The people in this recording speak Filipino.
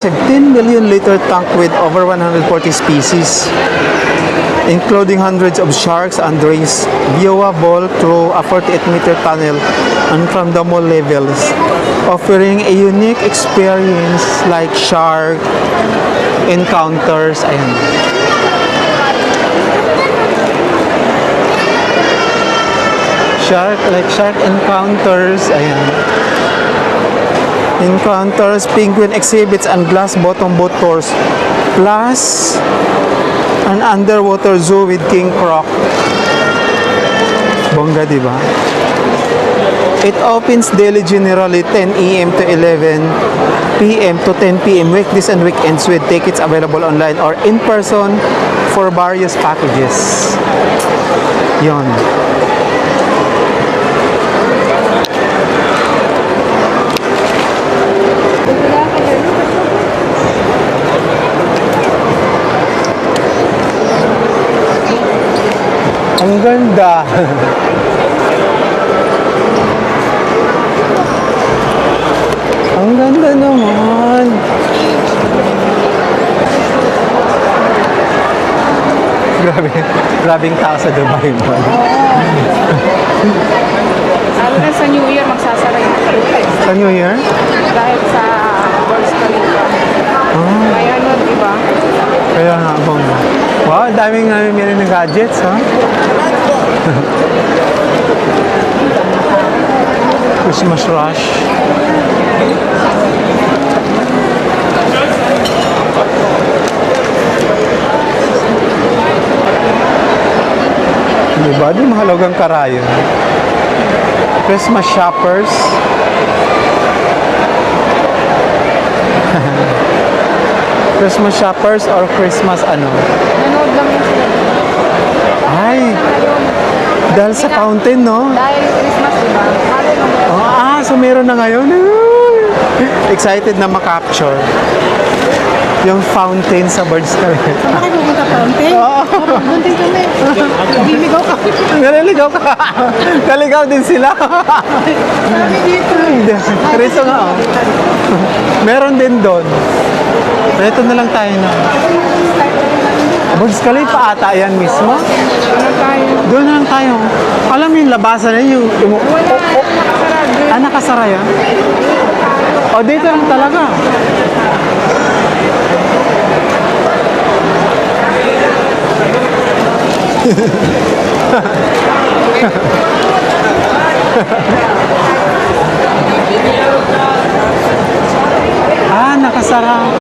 A 10 million liter tank with over 140 species, including hundreds of sharks and rays, viewable through a 48-meter tunnel and from the mall levels, offering a unique experience like shark encounters. Ayan. Shark encounters. Ayan. Encounters, penguin exhibits, and glass bottom boat tours, plus an underwater zoo with king croc. Bongga, di ba? It opens daily, generally 10 a.m. to 11 p.m. to 10 p.m. weekdays and weekends, with tickets available online or in person for various packages. Yon. Ang ganda. Ang ganda naman. Grabing tao sa Dubai mo. Lalo na sa New Year, magsasara yung Sa New Year? dahil sa Burj Khalifa. May ano, di ba? Kaya nga, bongga. Wow, daming namimili ng gadgets, ha? Christmas rush. Diba? Di mahalagang karayan. Christmas shoppers. Christmas shoppers or Christmas ano? Nanood lang yun sila. Ay, dahil sa fountain, no? Dahil Christmas, di ba? Halo na meron. So meron na ngayon. Excited na makapture yung fountain sa Burj Khalifa. Saan kayo pupunta fountain? Oo. Fountain kami. Naliligaw ka. Naliligaw ka. Naligaw din sila. Kami dito. Reso nga, oh. Meron din doon. Ito na lang tayo na. Burj Khalifa ata yan mismo. Ano tayo? Doon na lang tayo. Alam mo yung labasan na yung... Wala. Nakasara doon. Nakasara yan? O, dito lang talaga. Nakasara.